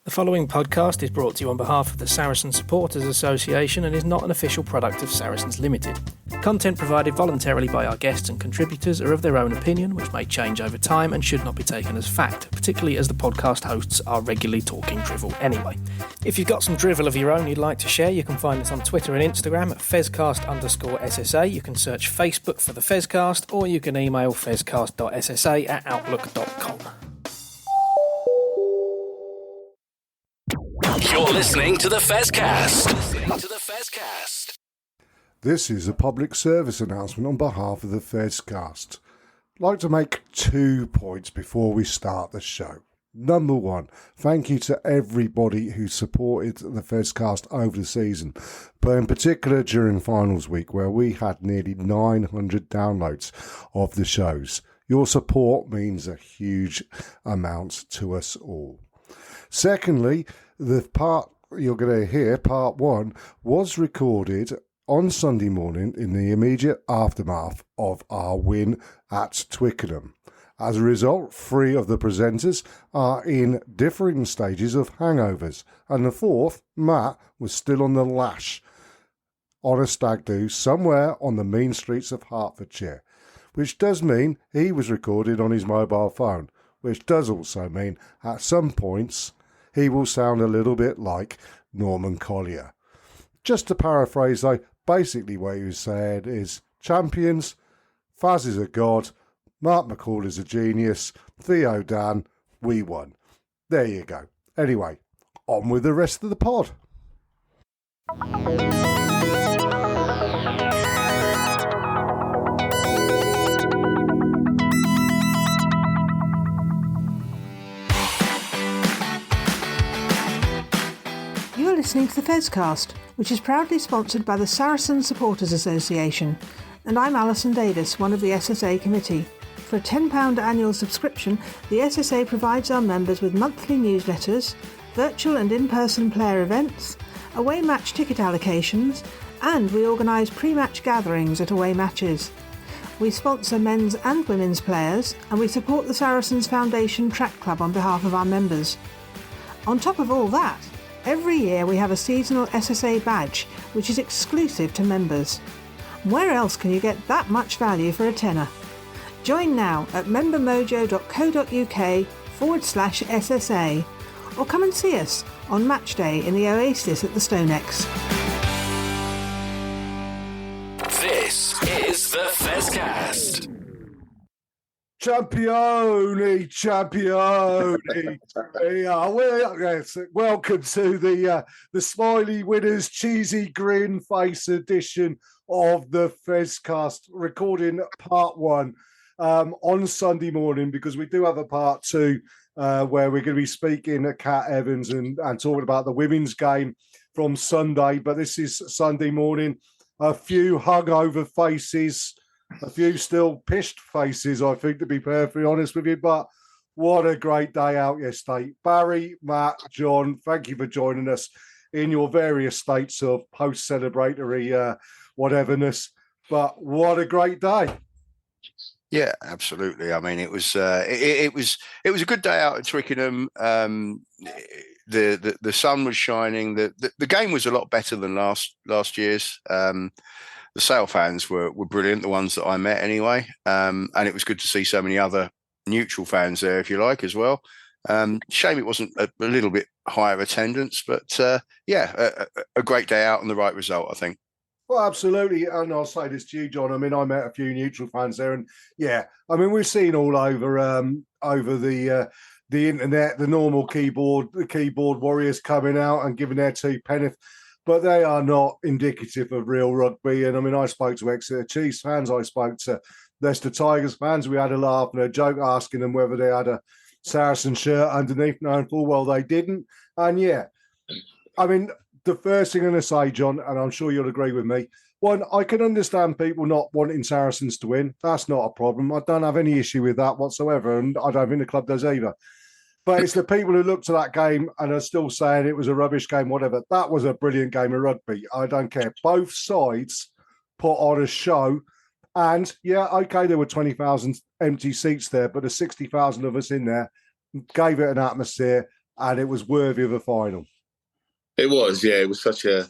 The following podcast is brought to you on behalf of the Saracen Supporters Association and is not an official product of Saracens Limited. Content provided voluntarily by our guests and contributors are of their own opinion, which may change over time and should not be taken as fact, particularly as the podcast hosts are regularly talking drivel anyway. If you've got some drivel of your own you'd like to share, you can find us on Twitter and Instagram at Fezcast_SSA. You can search Facebook for the Fezcast, or you can email fezcast.ssa@outlook.com. You're listening to the Fezcast. This is a public service announcement on behalf of the Fezcast. I'd like to make 2 points before we start the show. Number one, thank you to everybody who supported the Fezcast over the season, but in particular during finals week where we had nearly 900 downloads of the shows. Your support means a huge amount to us all. Secondly, the part you're going to hear, part one, was recorded on Sunday morning in the immediate aftermath of our win at Twickenham. As a result, 3 of the presenters are in differing stages of hangovers, and the 4th, Matt, was still on the lash on a stag do somewhere on the mean streets of Hertfordshire, which does mean he was recorded on his mobile phone, which does also mean at some points he will sound a little bit like Norman Collier. Just to paraphrase though, basically what he said is, champions, Faz is a god, Mark McCall is a genius, Theo Dan, we won. There you go. Anyway, on with the rest of the pod. You're listening to the Fezcast, which is proudly sponsored by the Saracen Supporters Association, and I'm Alison Davis, one of the SSA committee. For a £10 annual subscription, the SSA provides our members with monthly newsletters, virtual and in-person player events, away match ticket allocations, and we organise pre-match gatherings at away matches. We sponsor men's and women's players, and we support the Saracens Foundation Track Club on behalf of our members. On top of all that, every year we have a seasonal SSA badge, which is exclusive to members. Where else can you get that much value for a tenner? Join now at membermojo.co.uk/SSA, or come and see us on match day in the Oasis at the StoneX. This is the Fezcast. Champione. Yes, welcome to the Smiley Winners Cheesy Grin Face edition of the Fezcast, recording part one on Sunday morning, because we do have a part two where we're going to be speaking to Kat Evans and talking about the women's game from Sunday. But this is Sunday morning. A few hungover faces, a few still pissed faces, I think, to be perfectly honest with you. But what a great day out yesterday. Barry, Matt, John, thank you for joining us in your various states of post-celebratory whateverness. But what a great day. Yeah, absolutely. I mean, it was a good day out at Twickenham. The sun was shining. The game was a lot better than last year's. The Sale fans were brilliant, the ones that I met anyway. And it was good to see so many other neutral fans there, if you like, as well. Shame it wasn't a little bit higher attendance, but a great day out and the right result, I think. Well, absolutely. And I'll say this to you, John. I mean, I met a few neutral fans there, and yeah, I mean, we've seen all over the internet, the normal keyboard warriors coming out and giving their 2 penneth, but they are not indicative of real rugby. And I mean, I spoke to Exeter Chiefs fans, I spoke to Leicester Tigers fans. We had a laugh and a joke asking them whether they had a Saracen shirt underneath, knowing full well they didn't. And yeah, I mean, the first thing I'm going to say, John, and I'm sure you'll agree with me, one, I can understand people not wanting Saracens to win. That's not a problem. I don't have any issue with that whatsoever, and I don't think the club does either. But it's the people who looked at that game and are still saying it was a rubbish game, whatever. That was a brilliant game of rugby. I don't care. Both sides put on a show. And, yeah, OK, there were 20,000 empty seats there, but the 60,000 of us in there gave it an atmosphere. and it was worthy of a final. It was, yeah. It was such a...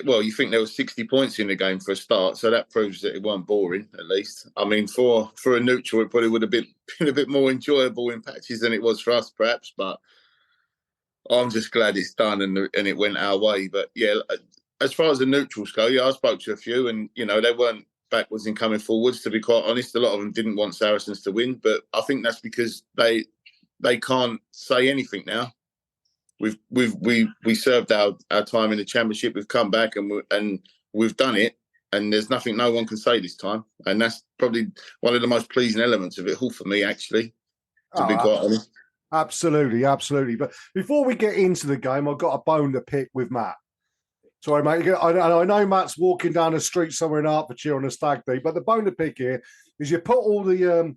well, you think there was 60 points in the game for a start, so that proves that it wasn't boring, at least. I mean, for a neutral, it probably would have been a bit more enjoyable in patches than it was for us, perhaps, but I'm just glad it's done and it went our way. But, yeah, as far as the neutrals go, yeah, I spoke to a few and, you know, they weren't backwards in coming forwards, to be quite honest. A lot of them didn't want Saracens to win, but I think that's because they can't say anything now. We served our time in the Championship. We've come back and we've done it, and there's nothing no one can say this time, and that's probably one of the most pleasing elements of it all for me, actually, to be quite honest. Absolutely. But before we get into the game, I've got a bone to pick with Matt. Sorry, mate. I know Matt's walking down the street somewhere in Hertfordshire on a stag do, but the bone to pick here is you put all the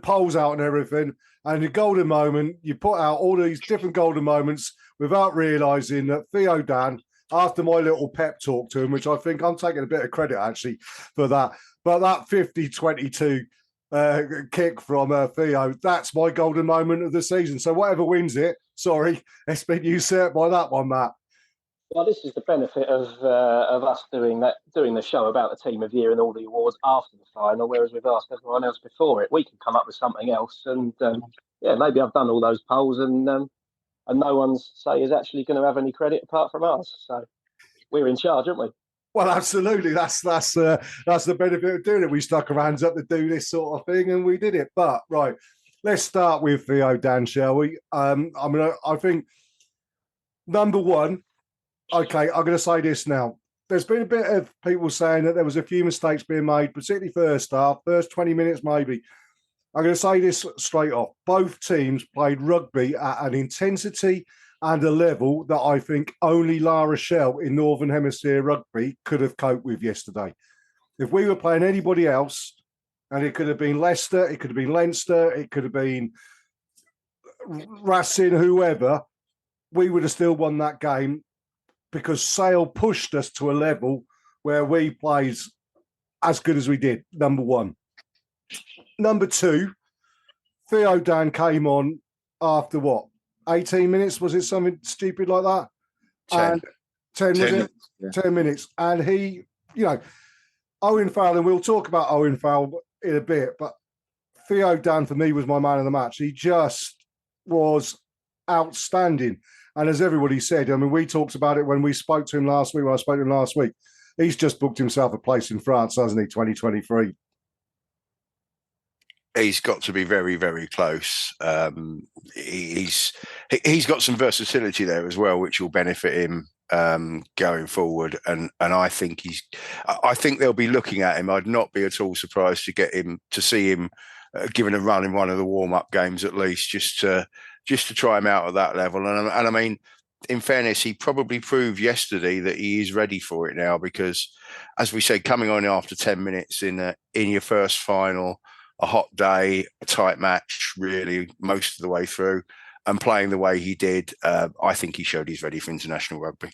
polls out and everything, and the golden moment, you put out all these different golden moments without realising that Theo Dan, after my little pep talk to him, which I think I'm taking a bit of credit actually for that, but that 50-22 kick from Theo, that's my golden moment of the season. So whatever wins it, sorry, it's been usurped by that one, Matt. Well, this is the benefit of us doing the show about the team of the year and all the awards after the final, whereas we've asked everyone else before it. We can come up with something else, and maybe I've done all those polls, and no one's say is actually going to have any credit apart from us. So we're in charge, aren't we? Well, absolutely. That's the benefit of doing it. We stuck our hands up to do this sort of thing, and we did it. But right, let's start with Theo Dan, shall we? I think number one. Okay, I'm going to say this now. There's been a bit of people saying that there was a few mistakes being made, particularly first 20 minutes maybe. I'm going to say this straight off. Both teams played rugby at an intensity and a level that I think only La Rochelle in Northern Hemisphere rugby could have coped with yesterday. If we were playing anybody else, and it could have been Leicester, it could have been Leinster, it could have been Racing, whoever, we would have still won that game, because Sale pushed us to a level where we played as good as we did, number one. Number two, Theo Dan came on after what, 18 minutes? Was it something stupid like that? 10 minutes. 10 minutes. And he, Owen Farrell, and we'll talk about Owen Farrell in a bit, but Theo Dan for me was my man of the match. He just was outstanding. And as everybody said, I mean, we talked about it when we spoke to him last week, when I spoke to him last week. He's just booked himself a place in France, hasn't he, 2023? He's got to be very, very close. He's got some versatility there as well, which will benefit him going forward. And I think they'll be looking at him. I'd not be at all surprised to see him given a run in one of the warm-up games at least, just to try him out at that level. And I mean, in fairness, he probably proved yesterday that he is ready for it now, because, as we said, coming on after 10 minutes in your first final, a hot day, a tight match, really, most of the way through, and playing the way he did, I think he showed he's ready for international rugby.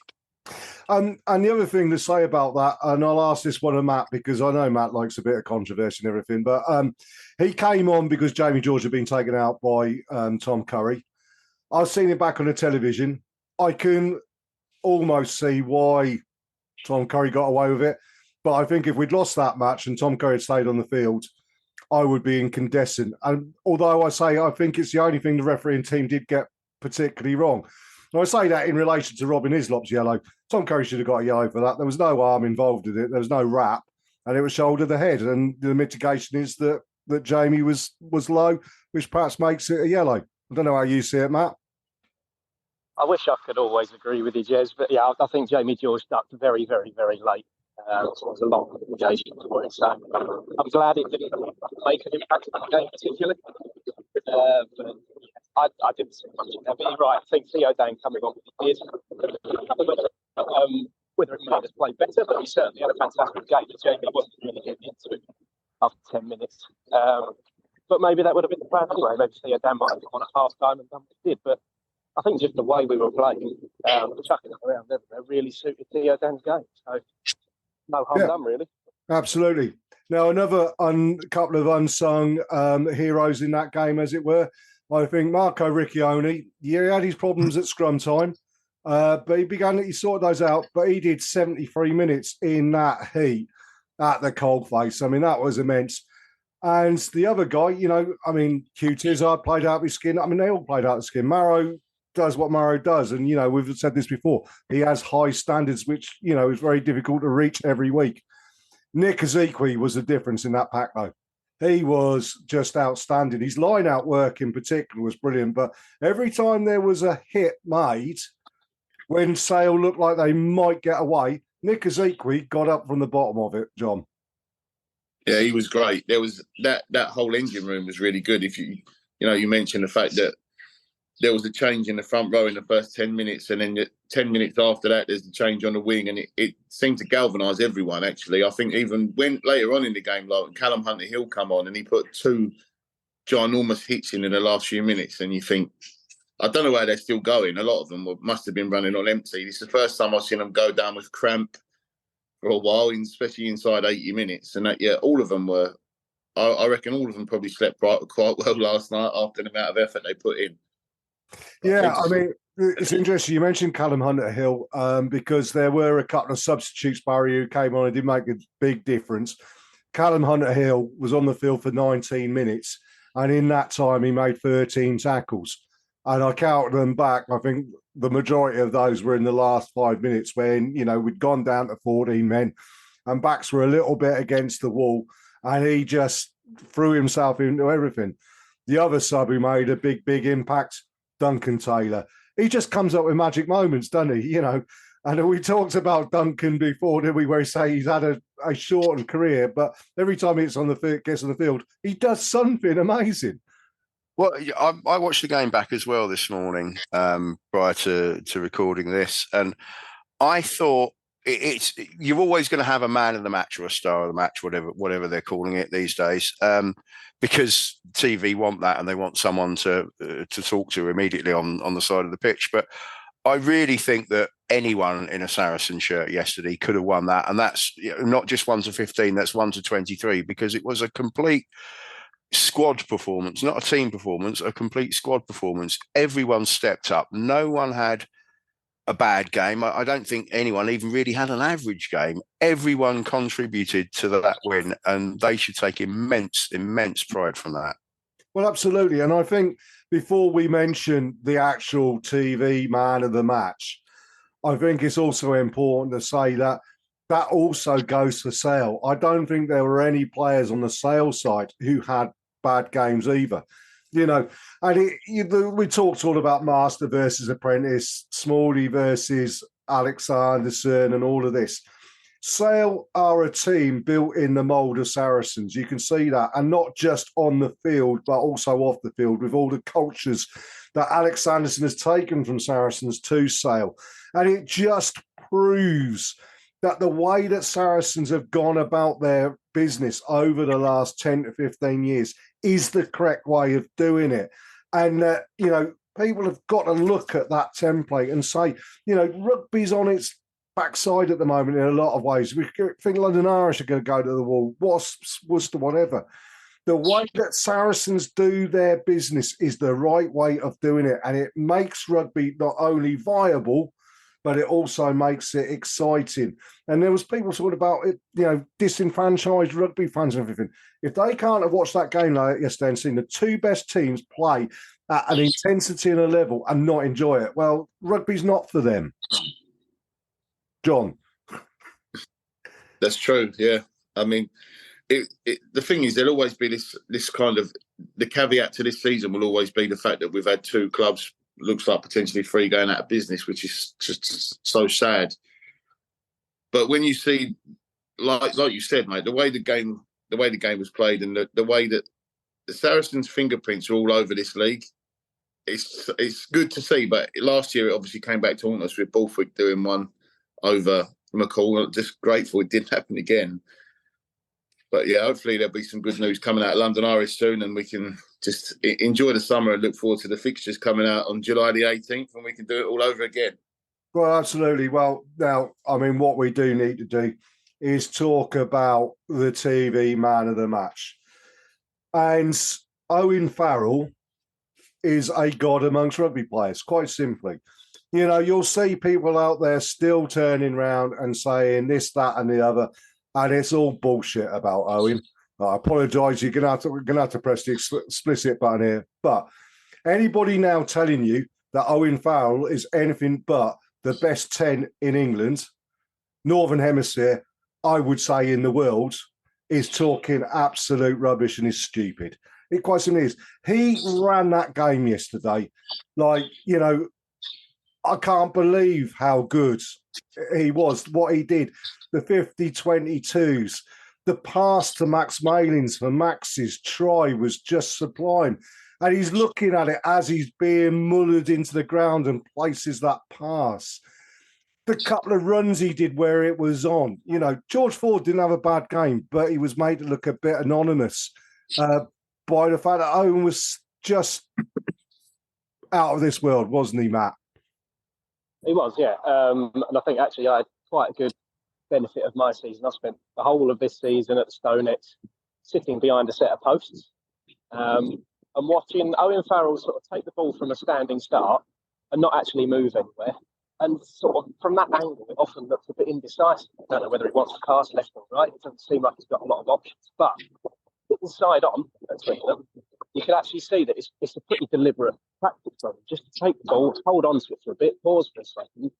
And the other thing to say about that, and I'll ask this one of Matt, because I know Matt likes a bit of controversy and everything, but he came on because Jamie George had been taken out by Tom Curry. I've seen it back on the television. I can almost see why Tom Curry got away with it, but I think if we'd lost that match and Tom Curry had stayed on the field, I would be incandescent. And although I think it's the only thing the refereeing team did get particularly wrong. And I say that in relation to Robin Islop's yellow. Tom Curry should have got a yellow for that. There was no arm involved in it. There was no wrap, and it was shoulder to head. And the mitigation is that Jamie was low, which perhaps makes it a yellow. I don't know how you see it, Matt. I wish I could always agree with you, Jez, but yeah, I think Jamie George ducked very, very, very late. So it was a long mitigation for it. So I'm glad it didn't make an impact on the game particularly. But I didn't see much of that. But you're right, I think Theo Dan coming on with whether it made us play better, but he certainly had a fantastic game that Jamie wasn't really getting into it after 10 minutes. But maybe that would have been the plan anyway. Maybe Theo Dan might have gone at half time and done what he did. But I think just the way we were playing, chucking it around everywhere, really suited Theo Dan's game. So no harm done, really. Absolutely. Now, another couple of unsung heroes in that game, as it were. I think Marco Riccioni, yeah, he had his problems at scrum time, but he sorted those out. But he did 73 minutes in that heat at the coalface. I mean, that was immense. And the other guy, Q-Tizard played out his skin. I mean, they all played out his skin. Maro does what Maro does. And, we've said this before. He has high standards, which, is very difficult to reach every week. Nick Ezekwi was the difference in that pack, though. He was just outstanding. His line-out work in particular was brilliant. But every time there was a hit made, when Sale looked like they might get away, Nick Ezekwi got up from the bottom of it, John. Yeah, he was great. There was that whole engine room was really good. If you mentioned the fact that there was a change in the front row in the first 10 minutes, and then 10 minutes after that, there's the change on the wing, and it seemed to galvanise everyone, actually. I think even when later on in the game, like Callum Hunter-Hill come on and he put 2 ginormous hits in the last few minutes, and you think, I don't know why they're still going. A lot of them must have been running on empty. It's the first time I've seen them go down with cramp for a while, especially inside 80 minutes. And all of them were, I reckon all of them probably slept quite well last night after the amount of effort they put in. Yeah, I mean, it's interesting. You mentioned Callum Hunter-Hill because there were a couple of substitutes, Barry, who came on and did make a big difference. Callum Hunter-Hill was on the field for 19 minutes, and in that time he made 13 tackles. And I counted them back. I think the majority of those were in the last 5 minutes when, we'd gone down to 14 men and backs were a little bit against the wall, and he just threw himself into everything. The other sub who made a big, big impact, Duncan Taylor. He just comes up with magic moments, doesn't he? And we talked about Duncan before, didn't we, where he say he's had a shortened career, but every time gets on the field, he does something amazing. Well, I watched the game back as well this morning prior to recording this, and I thought you're always going to have a man of the match or a star of the match, whatever they're calling it these days, because TV want that and they want someone to talk to immediately on the side of the pitch. But I really think that anyone in a Saracen shirt yesterday could have won that, and that's not just 1 to 15, that's 1 to 23, because it was a complete squad performance, not a team performance, a complete squad performance. Everyone stepped up. No one had a bad game. I don't think anyone even really had an average game. Everyone contributed to that win, and they should take immense pride from that. Well, absolutely. And I think before we mention the actual TV man of the match, I think it's also important to say that also goes for Sale. I don't think there were any players on the Sale side who had bad games either. And we talked all about Master versus Apprentice, Smalley versus Alex Anderson and all of this. Sale are a team built in the mould of Saracens. You can see that, and not just on the field, but also off the field with all the cultures that Alex Anderson has taken from Saracens to Sale. And it just proves that the way that Saracens have gone about their business over the last 10 to 15 years is the correct way of doing it. And, people have got to look at that template and say, rugby's on its backside at the moment in a lot of ways. We think London Irish are going to go to the wall, Wasps, Worcester, whatever. The way that Saracens do their business is the right way of doing it. And it makes rugby not only viable, but it also makes it exciting. And there was people talking about it, disenfranchised rugby fans and everything. If they can't have watched that game like yesterday and seen the two best teams play at an intensity and a level and not enjoy it, well, rugby's not for them. John. That's true, yeah. I mean, the thing is, there'll always be this kind of, the caveat to this season will always be the fact that we've had 2 clubs, looks like potentially 3 going out of business, which is just so sad. But when you see, like you said, mate, the way the game was played, and the way that the Saracens' fingerprints are all over this league, it's good to see. But last year, it obviously came back to haunt us with Borthwick doing one over McCall. Just grateful it didn't happen again. But yeah, hopefully there'll be some good news coming out of London Irish soon, and we can just enjoy the summer and look forward to the fixtures coming out on July the 18th, and we can do it all over again. Well, absolutely. Well, now, I mean, what we do need to do is talk about the TV man of the match. And Owen Farrell is a god amongst rugby players, quite simply. You know, you'll see people out there still turning around and saying this, that, and the other, and it's all bullshit about Owen. I apologise, you're going to have to press the explicit button here. But anybody now telling you that Owen Farrell is anything but the best 10 in England, Northern Hemisphere, I would say in the world, is talking absolute rubbish and is stupid. It quite simply is. He ran that game yesterday. Like, you know, I can't believe how good he was, what he did. The 50-22s, the pass to Max Malins for Max's try was just sublime. And he's looking at it as he's being mullered into the ground and places that pass. The couple of runs he did where it was on. You know, George Ford didn't have a bad game, but he was made to look a bit anonymous by the fact that Owen was just out of this world, wasn't he, Matt? He was, yeah. And I think actually I had quite a good benefit of my season. I spent the whole of this season at the Stonex sitting behind a set of posts and watching Owen Farrell sort of take the ball from a standing start and not actually move anywhere. And sort of from that angle, it often looks a bit indecisive. I don't know whether he wants to cast left or right. It doesn't seem like he's got a lot of options. But inside on at Twickenham, you can actually see that it's a pretty deliberate practice from him. Just to take the ball, hold on to it for a bit, pause for a second,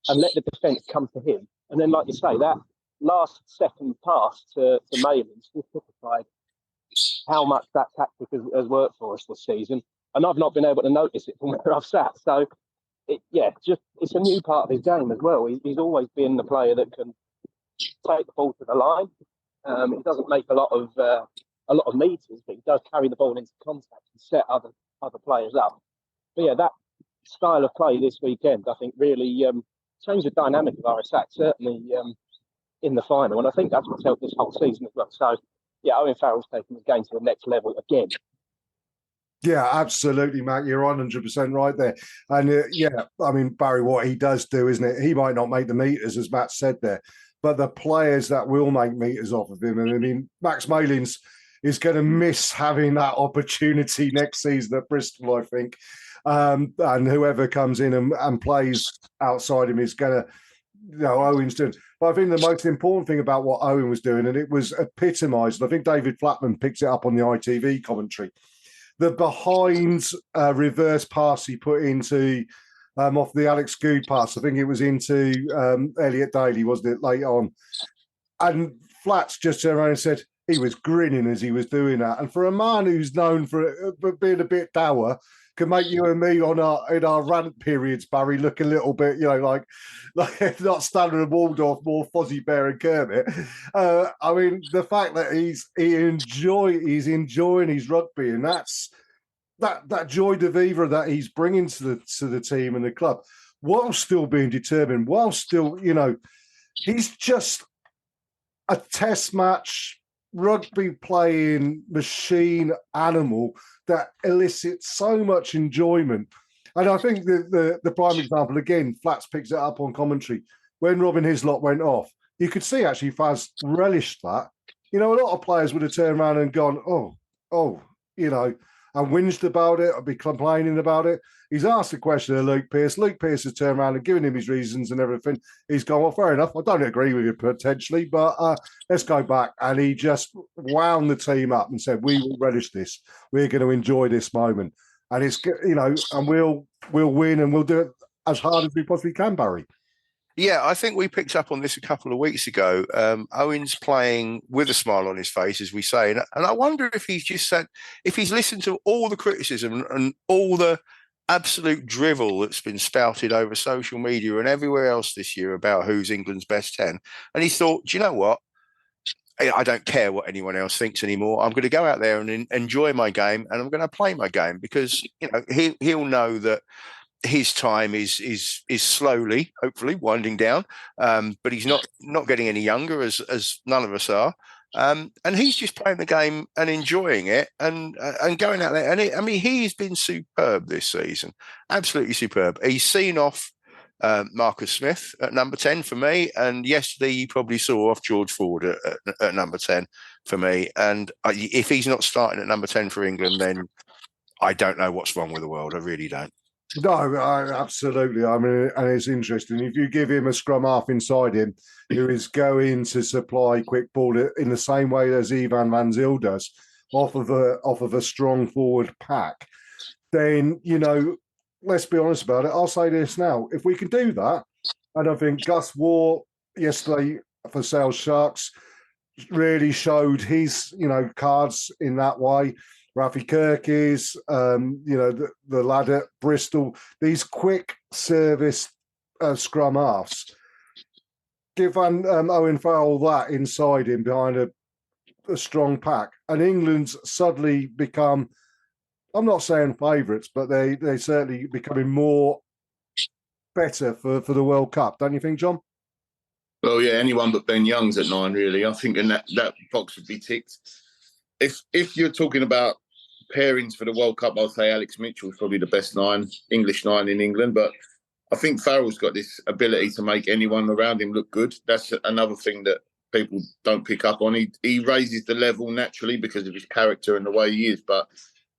and let the defence come to him. And then, like you say, that last second pass to Malins just typified how much that tactic has worked for us this season. And I've not been able to notice it from where I've sat. So, it's a new part of his game as well. He's always been the player that can take the ball to the line. He doesn't make a lot of meters, but he does carry the ball into contact and set other players up. But yeah, that style of play this weekend, I think, really changed the dynamic of our attack, certainly in the final. And I think that's what's helped this whole season as well. So, yeah, Owen Farrell's taken his game to the next level again. Yeah, absolutely, Matt. You're 100% right there. And I mean, Barry, what he does do, isn't it? He might not make the meters, as Matt said there, but the players that will make meters off of him. And I mean, Max Malins is going to miss having that opportunity next season at Bristol, I think. And whoever comes in and plays outside him is going to, Owen's doing. But I think the most important thing about what Owen was doing, and it was epitomised, I think David Flatman picks it up on the ITV commentary, the behind reverse pass he put into off the Alex Good pass. I think it was into Elliot Daly, wasn't it, late on? And Flats just turned around and said he was grinning as he was doing that. And for a man who's known for being a bit dour, can make you and me in our rant periods, Barry, look a little bit, like not Standard Waldorf, more Fozzie Bear and Kermit. I mean, the fact that he's enjoying his rugby, and that's that joy de vivre that he's bringing to the team and the club, while still being determined, while still, he's just a test match rugby playing machine animal that elicits so much enjoyment. And I think the prime example, again, Flats picks it up on commentary. When Robin Hislop went off, you could see actually Faz relished that. A lot of players would have turned around and gone, and whinged about it or be complaining about it. He's asked a question of Luke Pearce. Luke Pearce has turned around and given him his reasons and everything. He's gone, well, fair enough. I don't agree with you potentially, but let's go back. And he just wound the team up and said, we will relish this. We're going to enjoy this moment. And it's, and we'll win and we'll do it as hard as we possibly can, Barry. Yeah, I think we picked up on this a couple of weeks ago. Owen's playing with a smile on his face, as we say. And I wonder if he's just said, if he's listened to all the criticism and all the absolute drivel that's been spouted over social media and everywhere else this year about who's England's best 10. And he thought, do you know what? I don't care what anyone else thinks anymore. I'm going to go out there and enjoy my game, and I'm going to play my game because, he'll know that his time is slowly, hopefully, winding down, but he's not getting any younger, as none of us are. And he's just playing the game and enjoying it and going out there. And he's been superb this season, absolutely superb. He's seen off Marcus Smith at number 10 for me, and yesterday you probably saw off George Ford at number 10 for me. And if he's not starting at number 10 for England, then I don't know what's wrong with the world. I really don't. No, absolutely. I mean, and it's interesting. If you give him a scrum half inside him who is going to supply quick ball in the same way as Ivan Van Zyl does, off of a strong forward pack, then, let's be honest about it. I'll say this now. If we can do that, and I think Gus Waugh yesterday for Sale Sharks really showed his, cards in that way. Rafi Kirkis, the lad at Bristol, these quick service scrum halves. Give Owen Farrell that inside him behind a strong pack. And England's suddenly become, I'm not saying favourites, but they certainly becoming more better for the World Cup. Don't you think, John? Well, yeah, anyone but Ben Young's at 9, really. I think that box would be ticked. If you're talking about pairings for the World Cup, I'll say Alex Mitchell's probably the best English 9 in England. But I think Farrell's got this ability to make anyone around him look good. That's another thing that people don't pick up on. He raises the level naturally because of his character and the way he is. But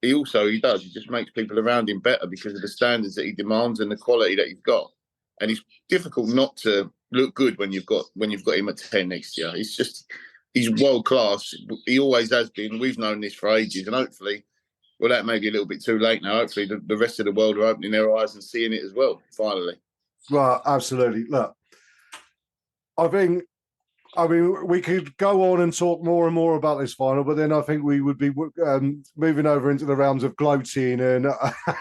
he just makes people around him better because of the standards that he demands and the quality that he's got. And it's difficult not to look good when you've got him at 10 next year. He's world class. He always has been. We've known this for ages, and hopefully, well, that may be a little bit too late now. Hopefully, the rest of the world are opening their eyes and seeing it as well. Finally, well, absolutely. Look, I mean, we could go on and talk more and more about this final, but then I think we would be moving over into the realms of gloating and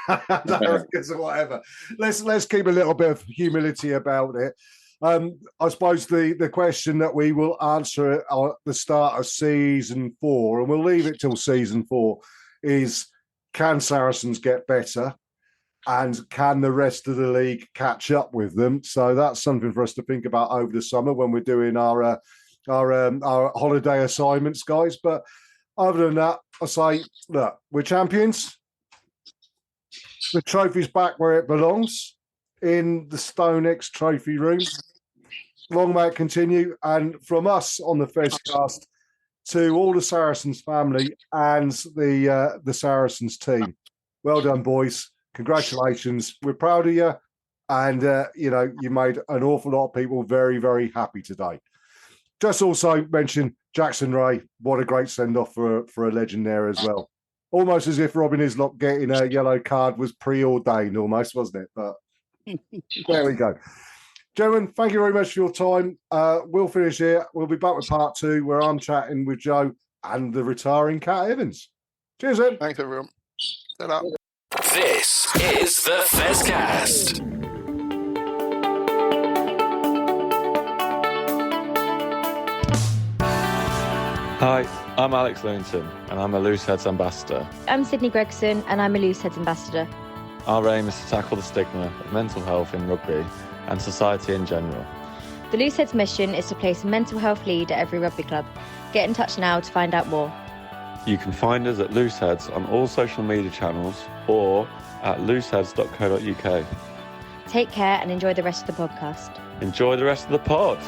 arrogance or whatever. Let's keep a little bit of humility about it. I suppose the question that we will answer at the start of season 4, and we'll leave it till season 4, is can Saracens get better? And can the rest of the league catch up with them? So that's something for us to think about over the summer when we're doing our holiday assignments, guys. But other than that, I say, look, we're champions. The trophy's back where it belongs, in the StoneX trophy room. Long may it continue. And from us on the Fezcast to all the Saracens family and the Saracens team, well done, boys. Congratulations. We're proud of you. And, you made an awful lot of people very, very happy today. Just also mention Jackson Ray. What a great send-off for a legend there as well. Almost as if Robin Hislop getting a yellow card was preordained almost, wasn't it? But there we go. Gentlemen, thank you very much for your time. We'll finish here. We'll be back with part 2 where I'm chatting with Joe and the retiring Cat Evans. Cheers, then. Thanks, everyone. Set up. This is the Fezcast. Hi, I'm Alex Lewington, and I'm a Looseheads ambassador. I'm Sydney Gregson, and I'm a Looseheads ambassador. Our aim is to tackle the stigma of mental health in rugby and society in general. The Looseheads mission is to place a mental health lead at every rugby club. Get in touch now to find out more. You can find us at Looseheads on all social media channels or at looseheads.co.uk. Take care and enjoy the rest of the podcast. Enjoy the rest of the pod.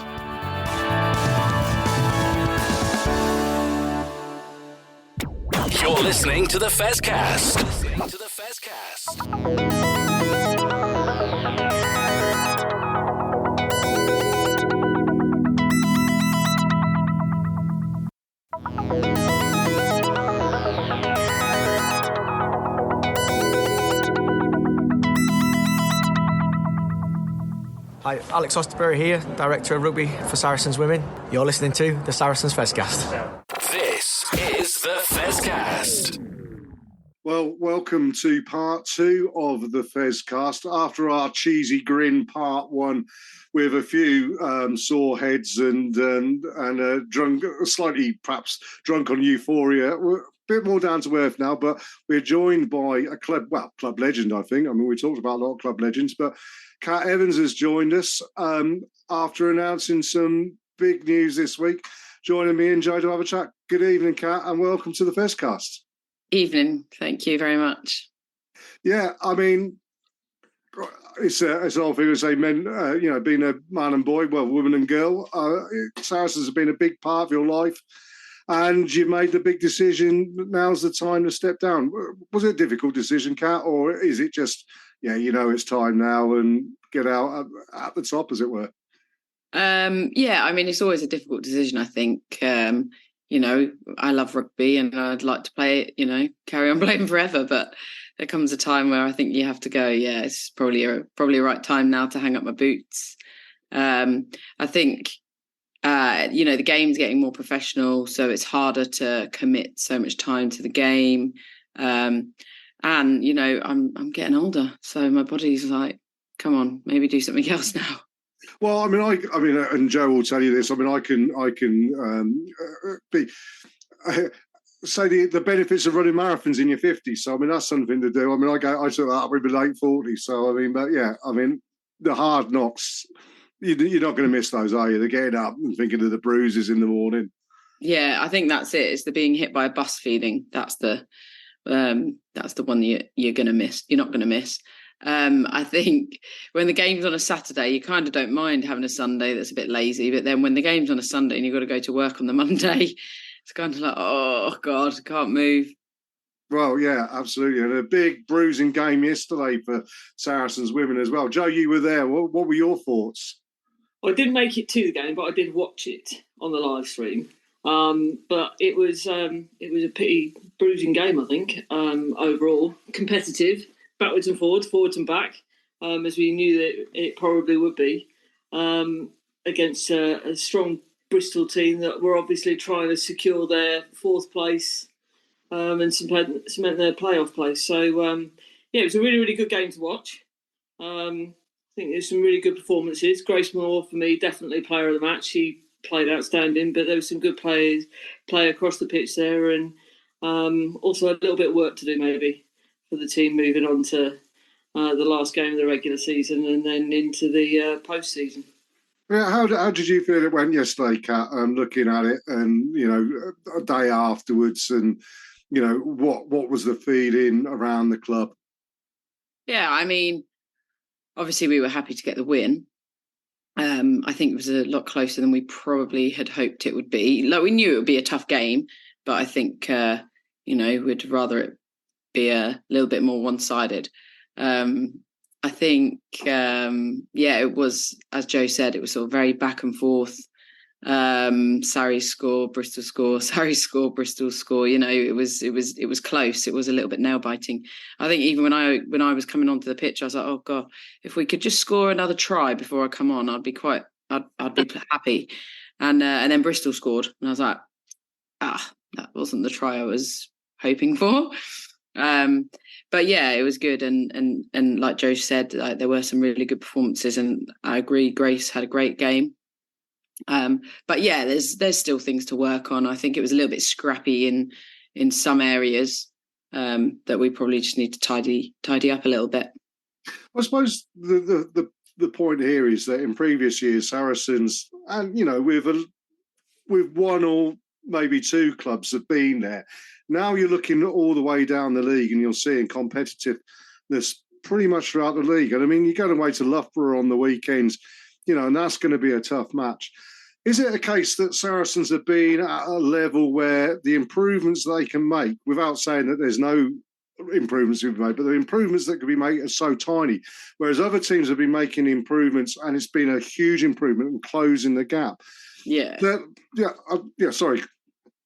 You're listening to the Fezcast. Hi, Alex Osterbury here, Director of Rugby for Saracens Women. You're listening to the Saracens Fezcast. This is the Fezcast. Well, welcome to part 2 of the Fezcast. After our cheesy Grin part 1, with a few sore heads and drunk, slightly perhaps drunk on euphoria. We're a bit more down to earth now, but we're joined by a club legend, I think. I mean, we talked about a lot of club legends, but Cat Evans has joined us after announcing some big news this week, joining me and Joe to have a chat. Good evening, Cat, and welcome to the Fezcast. Evening. Thank you very much. Yeah, I mean, it's an old thing to say, men, being a man and boy, well, woman and girl. Saracens have been a big part of your life. and you made the big decision. Now's the time to step down. Was it a difficult decision, Kat, or is it just, it's time now and get out at the top, as it were? Yeah, I mean, it's always a difficult decision, I think. I love rugby and I'd like to play it, carry on playing forever, but there comes a time where I think you have to go, it's probably a right time now to hang up my boots. I think, the game's getting more professional, so it's harder to commit so much time to the game. And, I'm getting older, so my body's like, come on, maybe do something else now. Well, I mean, and Joe will tell you this. I mean, I can say the benefits of running marathons in your 50s. So, I mean, that's something to do. I mean, I took that up in my late 40s. So, I mean, but yeah, I mean, the hard knocks, you're not going to miss those, are you? They're getting up and thinking of the bruises in the morning. Yeah, I think that's it. It's the being hit by a bus feeling. That's the one you're going to miss. You're not going to miss. I think when the game's on a Saturday, you kind of don't mind having a Sunday that's a bit lazy. But then when the game's on a Sunday and you've got to go to work on the Monday, it's kind of like, oh, God, I can't move. Well, yeah, absolutely. And a big bruising game yesterday for Saracens women as well. Joe, you were there. What were your thoughts? I didn't make it to the game, but I did watch it on the live stream. But it was a pretty bruising game, I think, overall. Competitive. Backwards and forwards and back, as we knew that it probably would be, against a strong Bristol team that were obviously trying to secure their fourth place and cement their playoff place. So, it was a really, really good game to watch. I think there's some really good performances. Grace Moore, for me, definitely player of the match. She played outstanding, but there was some good play across the pitch there, and also a little bit of work to do maybe for the team moving on to the last game of the regular season and then into the post-season. Yeah, how did you feel it went yesterday, Kat? Looking at it, and a day afterwards, and what was the feeling around the club? Yeah, I mean, obviously we were happy to get the win. I think it was a lot closer than we probably had hoped it would be. Like, we knew it would be a tough game, but I think we'd rather it be a little bit more one-sided. I think, it was, as Joe said, it was sort of very back and forth. Sarri score, Bristol score, Sarri score, Bristol score. It was close. It was a little bit nail biting. I think even when I was coming onto the pitch, I was like, oh God, if we could just score another try before I come on, I'd be happy. And then Bristol scored, and I was like, that wasn't the try I was hoping for. But yeah, it was good, and like Joe said, there were some really good performances, and I agree, Grace had a great game. But yeah, there's still things to work on. I think it was a little bit scrappy in some areas that we probably just need to tidy up a little bit. I suppose the point here is that in previous years, Saracens, and with one or maybe two clubs have been there. Now you're looking all the way down the league and you're seeing competitiveness pretty much throughout the league. And I mean, you're going away to Loughborough on the weekends, and that's going to be a tough match. Is it a case that Saracens have been at a level where the improvements they can make, without saying that there's no improvements to be made, but the improvements that can be made are so tiny, whereas other teams have been making improvements and it's been a huge improvement in closing the gap? Yeah. Sorry.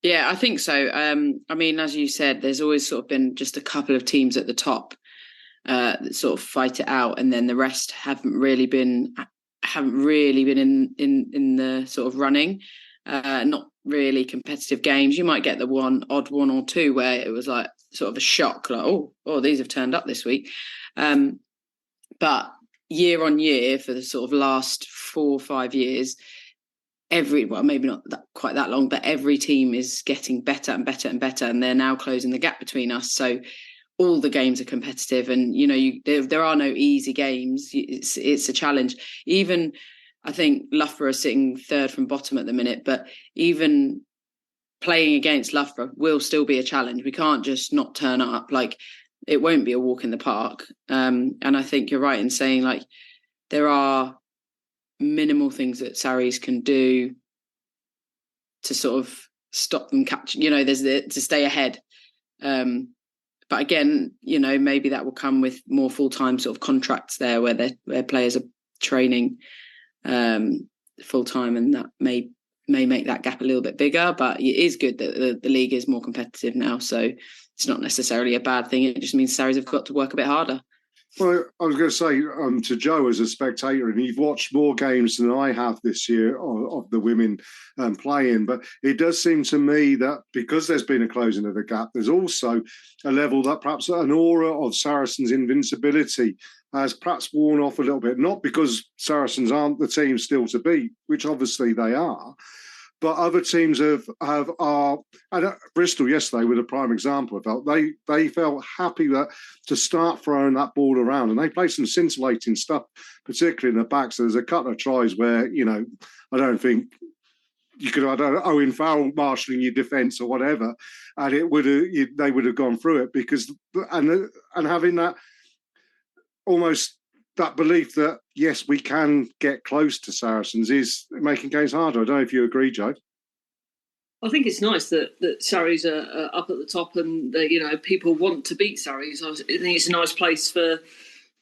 Yeah, I think so. I mean, as you said, there's always sort of been just a couple of teams at the top that sort of fight it out, and then the rest haven't really been in the sort of running. Not really competitive games. You might get the odd one or two where it was like sort of a shock, like, oh, these have turned up this week. But year on year for the sort of last 4 or 5 years, maybe not quite that long, but every team is getting better and better and better, and they're now closing the gap between us. So all the games are competitive, and there are no easy games. It's a challenge. Even I think Loughborough are sitting third from bottom at the minute, but even playing against Loughborough will still be a challenge. We can't just not turn up. Like, it won't be a walk in the park. And I think you're right in saying, like, there are minimal things that Sarries can do to sort of stop them catching. There's to stay ahead. But again, maybe that will come with more full-time sort of contracts there, where players are training full-time, and that may make that gap a little bit bigger. But it is good that the league is more competitive now, so it's not necessarily a bad thing. It just means Sarries have got to work a bit harder. Well, I was going to say to Joe as a spectator, and you've watched more games than I have this year of the women playing, but it does seem to me that because there's been a closing of the gap, there's also a level that perhaps an aura of Saracens' invincibility has perhaps worn off a little bit, not because Saracens aren't the team still to beat, which obviously they are, but other teams are. And Bristol yesterday were a prime example. I felt they felt happy to start throwing that ball around, and they played some scintillating stuff, particularly in the back. So there's a couple of tries where I don't think you could. I don't know, Owen Farrell marshalling your defence or whatever, and they would have gone through it because and having that almost. That belief that, yes, we can get close to Saracens is making games harder. I don't know if you agree, Joe. I think it's nice that Sarries are up at the top and that, people want to beat Sarries. I think it's a nice place for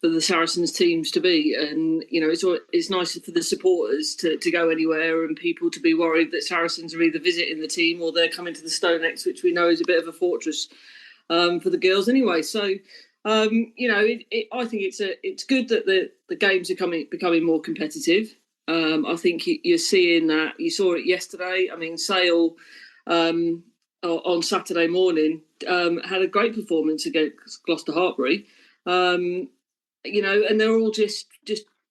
the Saracens teams to be. And, it's nice for the supporters to go anywhere and people to be worried that Saracens are either visiting the team or they're coming to the Stonex, which we know is a bit of a fortress for the girls anyway. So, I think it's good that the games are becoming more competitive. I think you're seeing that. You saw it yesterday. I mean, Sale on Saturday morning had a great performance against Gloucester Hartbury. And they're all just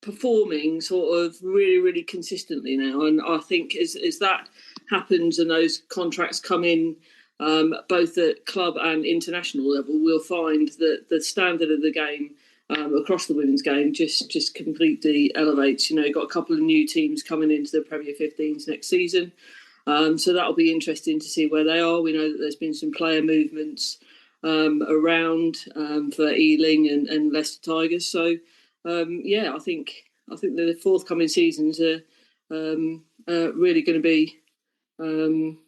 performing sort of really, really consistently now. And I think as that happens and those contracts come in, both at club and international level, we'll find that the standard of the game across the women's game just completely elevates. You've got a couple of new teams coming into the Premier 15s next season. So that'll be interesting to see where they are. We know that there's been some player movements around for Ealing and Leicester Tigers. So, I think the forthcoming seasons are really going to be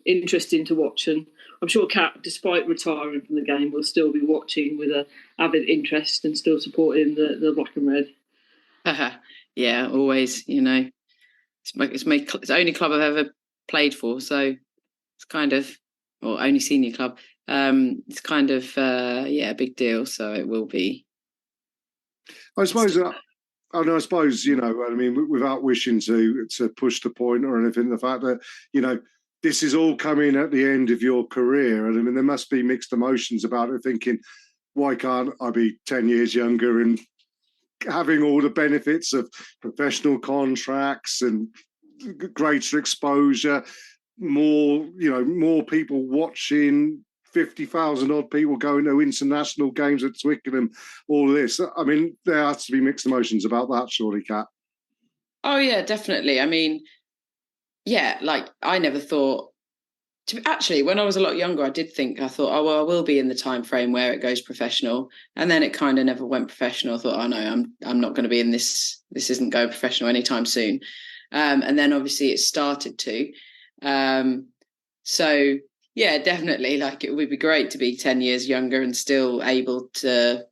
interesting to watch, and I'm sure Kat, despite retiring from the game, will still be watching with an avid interest and still supporting the black and red. Yeah, always. It's the only club I've ever played for, so it's kind of, or only senior club. It's kind of a big deal. So it will be. I suppose. Without wishing to push the point or anything, the fact that this is all coming at the end of your career. And there must be mixed emotions about it, thinking, why can't I be 10 years younger and having all the benefits of professional contracts and greater exposure, more people watching, 50,000 odd people going to international games at Twickenham, all this. There has to be mixed emotions about that, surely, Kat. Oh, yeah, definitely. I never thought. Actually, when I was a lot younger, I thought, oh, well, I will be in the time frame where it goes professional, and then it kind of never went professional. I thought, oh no, I'm not going to be in this. This isn't going professional anytime soon. And then obviously it started to. So yeah, definitely. It would be great to be 10 years younger and still able to,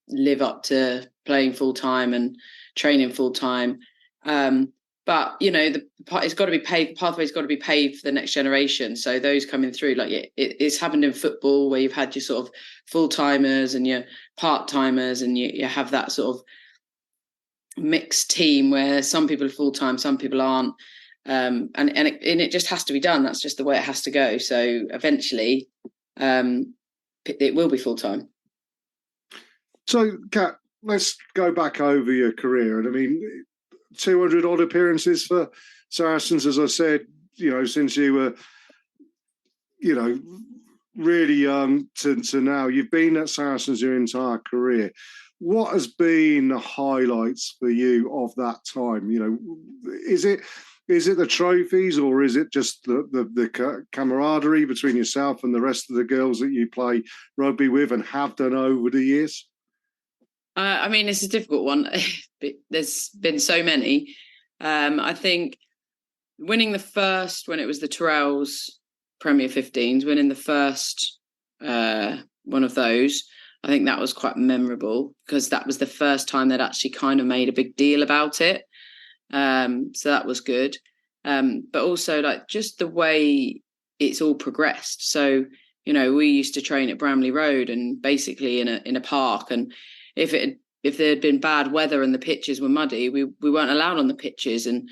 live up to playing full time and training full time. But it's got to be paved. The pathway's got to be paved for the next generation. So those coming through, it's happened in football where you've had your sort of full timers and your part timers, and you have that sort of mixed team where some people are full time, some people aren't, and it just has to be done. That's just the way it has to go. So eventually, it will be full time. So, Kat, let's go back over your career. And 200 odd appearances for Saracens, as I said, since you were, really young to now. You've been at Saracens your entire career. What has been the highlights for you of that time? Is it the trophies, or is it just the camaraderie between yourself and the rest of the girls that you play rugby with and have done over the years? It's a difficult one. There's been so many. I think winning the first, when it was the Tyrrells Premier 15s, winning the first one of those, I think that was quite memorable because that was the first time they'd actually kind of made a big deal about it. So that was good. But also like just the way it's all progressed. So, you know, we used to train at Bramley Road and basically in a park. And if there had been bad weather and the pitches were muddy, we weren't allowed on the pitches, and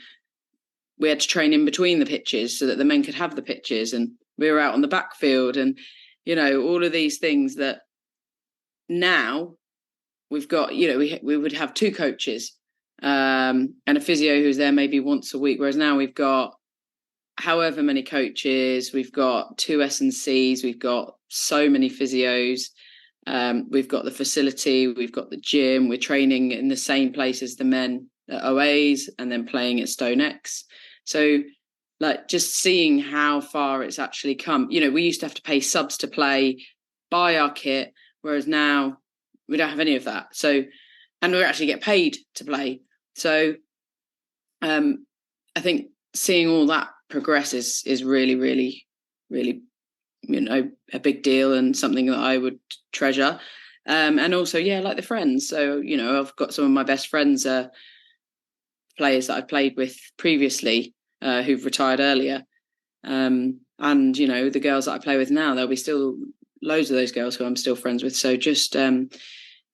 we had to train in between the pitches so that the men could have the pitches, and we were out on the backfield, and, you know, all of these things that now we've got, you know, we would have 2 coaches and a physio who's there maybe once a week, whereas now we've got however many coaches, we've got 2 S&Cs, we've got so many physios, we've got the facility, we've got the gym, we're training in the same place as the men at OAs and then playing at Stone X. So like just seeing how far it's actually come. You know, we used to have to pay subs to play, buy our kit, whereas now we don't have any of that. So, and we actually get paid to play. So I think seeing all that progress is really, really, really, you know, a big deal and something that I would treasure. And also, yeah, like the friends. So, you know, I've got some of my best friends, players that I've played with previously, who've retired earlier. And, you know, the girls that I play with now, there'll be still loads of those girls who I'm still friends with. So just,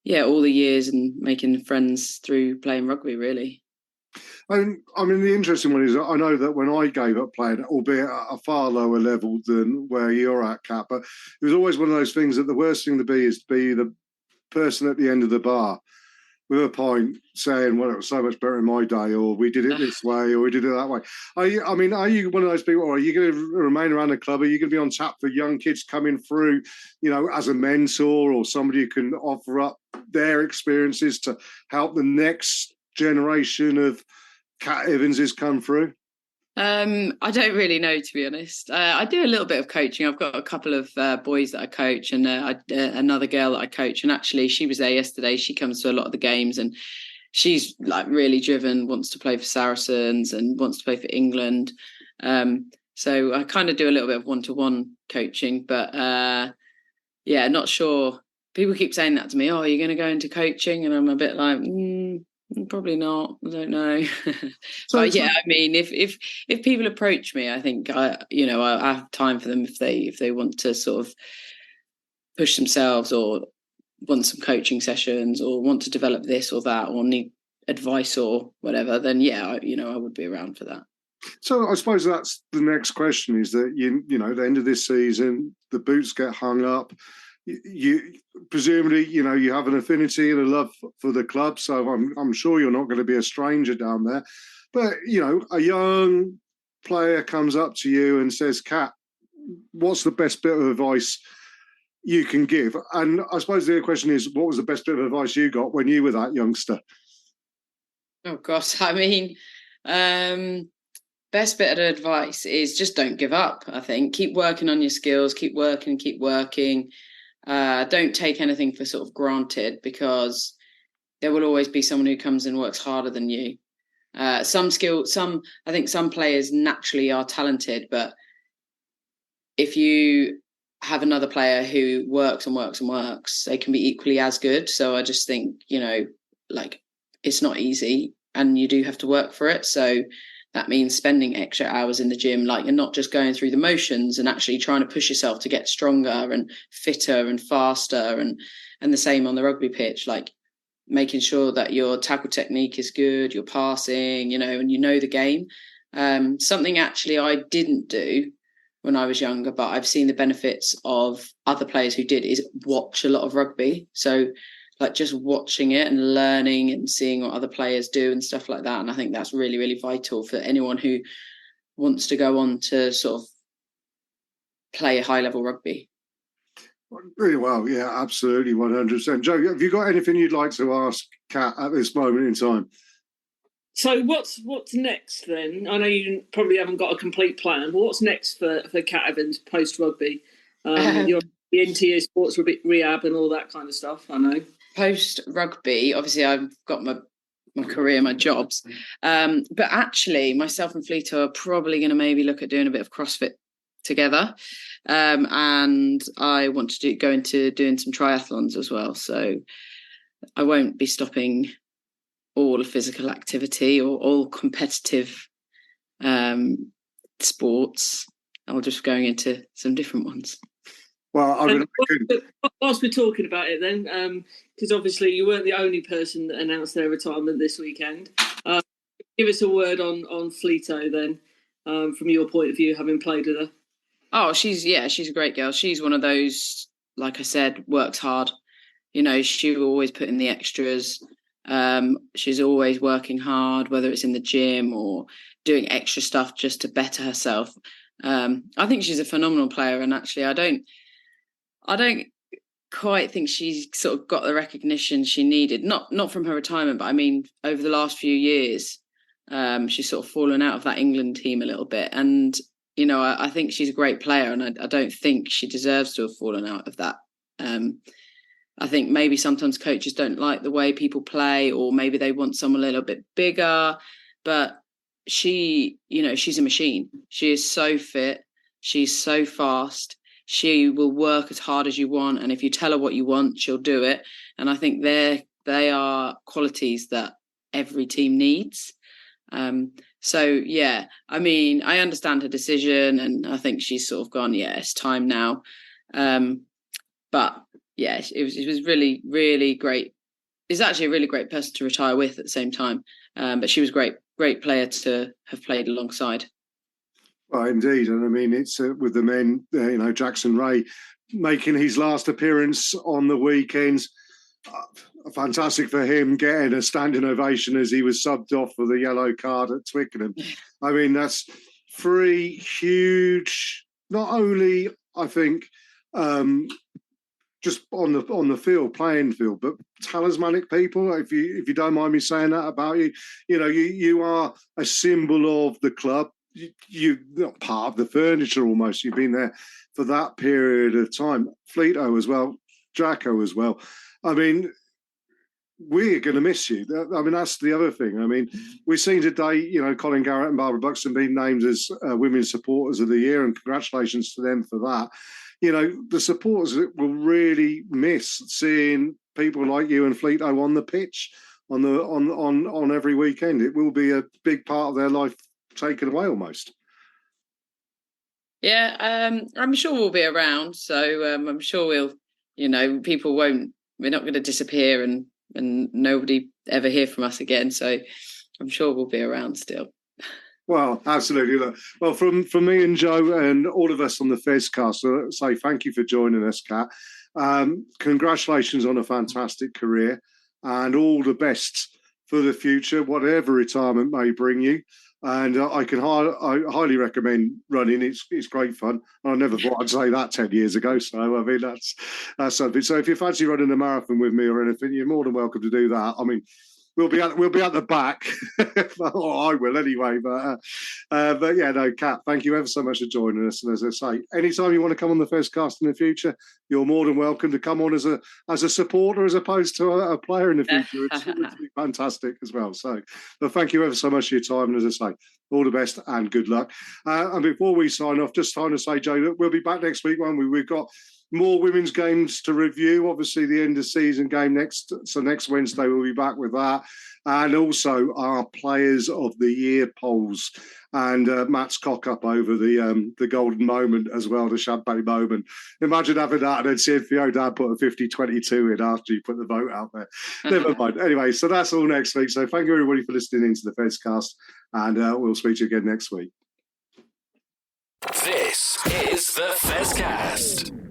yeah, all the years and making friends through playing rugby, really. I mean, the interesting one is I know that when I gave up playing, albeit at a far lower level than where you're at, Kat, but it was always one of those things that the worst thing to be is to be the person at the end of the bar with a pint saying, well, it was so much better in my day, or we did it this way, or we did it that way. Are you one of those people, or are you going to remain around the club? Are you going to be on tap for young kids coming through, you know, as a mentor or somebody who can offer up their experiences to help the next generation of Kat Evanses come through? I don't really know, to be honest. I do a little bit of coaching. I've got a couple of boys that I coach, and another girl that I coach. And actually, she was there yesterday. She comes to a lot of the games, and she's like really driven, wants to play for Saracens and wants to play for England. So I kind of do a little bit of one-to-one coaching, but yeah, not sure. People keep saying that to me. Oh, you're going to go into coaching? And I'm a bit like, probably not. I don't know. But yeah, I mean, if people approach me, I think I have time for them if they want to sort of push themselves or want some coaching sessions or want to develop this or that or need advice or whatever. Then yeah, I would be around for that. So I suppose that's the next question: is that you know, at the end of this season, the boots get hung up. You presumably, you know, you have an affinity and a love for the club, so I'm sure you're not going to be a stranger down there. But you know, a young player comes up to you and says, "Kat, what's the best bit of advice you can give?" And I suppose the question is, what was the best bit of advice you got when you were that youngster? Oh gosh, I mean, best bit of advice is just don't give up. I think keep working on your skills, keep working. Don't take anything for sort of granted, because there will always be someone who comes and works harder than you. I think some players naturally are talented, but if you have another player who works and works and works, they can be equally as good. So I just think, you know, like it's not easy and you do have to work for it. So that means spending extra hours in the gym, like you're not just going through the motions and actually trying to push yourself to get stronger and fitter and faster, and the same on the rugby pitch, like making sure that your tackle technique is good, your passing, you know, and you know the game. Something actually I didn't do when I was younger, but I've seen the benefits of other players who did, is watch a lot of rugby. So like just watching it and learning and seeing what other players do and stuff like that. And I think that's really, really vital for anyone who wants to go on to sort of play high level rugby. Really well, yeah, absolutely, 100%. Joe, have you got anything you'd like to ask Kat at this moment in time? So what's next then? I know you probably haven't got a complete plan, but what's next for Kat Evans post rugby? You're into sports rehab and all that kind of stuff, I know. Post rugby, obviously I've got my career, my jobs. But actually, myself and Fleeto are probably going to maybe look at doing a bit of CrossFit together. And I want to go into doing some triathlons as well. So I won't be stopping all physical activity or all competitive sports. I'll just going into some different ones. Well, whilst we're talking about it then, because obviously you weren't the only person that announced their retirement this weekend. Give us a word on Fleeto then, from your point of view, having played with her. Oh, she's a great girl. She's one of those, like I said, works hard. You know, she will always put in the extras. She's always working hard, whether it's in the gym or doing extra stuff just to better herself. I think she's a phenomenal player, and actually I don't quite think she's sort of got the recognition she needed. Not from her retirement, but I mean over the last few years, she's sort of fallen out of that England team a little bit. And you know, I think she's a great player, and I don't think she deserves to have fallen out of that. I think maybe sometimes coaches don't like the way people play, or maybe they want someone a little bit bigger. But she, you know, she's a machine. She is so fit. She's so fast. She will work as hard as you want, and if you tell her what you want, she'll do it. And I think they are qualities that every team needs. So yeah, I mean, I understand her decision, and I think she's sort of gone, yeah, it's time now. But yeah, it was really, really great. It's actually a really great person to retire with at the same time. But she was great player to have played alongside. Well, indeed. And I mean, it's with the men, you know, Jackson Ray making his last appearance on the weekend. Fantastic for him, getting a standing ovation as he was subbed off for the yellow card at Twickenham. I mean, that's 3 huge, not only, I think, just on the field, playing field, but talismanic people. If you don't mind me saying that about you, you know, you are a symbol of the club. You're not part of the furniture almost. You've been there for that period of time. Fleeto as well, Jacko as well. I mean, we're going to miss you. I mean, that's the other thing. I mean, we've seen today, you know, Colin Garrett and Barbara Buxton being named as Women's Supporters of the Year, and congratulations to them for that. You know, the supporters will really miss seeing people like you and Fleeto on the pitch on every weekend. It will be a big part of their life taken away almost. Yeah, I'm sure we'll be around. So I'm sure we'll, you know, we're not going to disappear and nobody ever hear from us again. So I'm sure we'll be around still. Well, absolutely. Look, well, from me and Joe and all of us on the Fezcaster, say thank you for joining us, Kat. Congratulations on a fantastic career, and all the best for the future, whatever retirement may bring you. And I highly recommend running. It's great fun. I never thought I'd say that 10 years ago. So I mean, that's something. So if you fancy running a marathon with me or anything, you're more than welcome to do that. I mean, we'll be at the back. Or I will anyway. But yeah, no, Kat, thank you ever so much for joining us. And as I say, anytime you want to come on the Fezcast in the future, you're more than welcome to come on as a supporter as opposed to a player in the future. It's fantastic as well. So, but thank you ever so much for your time. And as I say, all the best and good luck. And before we sign off, just trying to say, Joe, that we'll be back next week, won't we? We've got more women's games to review. Obviously, the end of season game next Wednesday we'll be back with that, and also our Players of the Year polls and Matt's cock up over the golden moment as well, the champagne moment. Imagine having that and then seeing Theodad put a 50-22 in after you put the vote out there. Never mind. Anyway, so that's all next week. So thank you everybody for listening into the Fezcast, and we'll speak to you again next week. This is the Fezcast.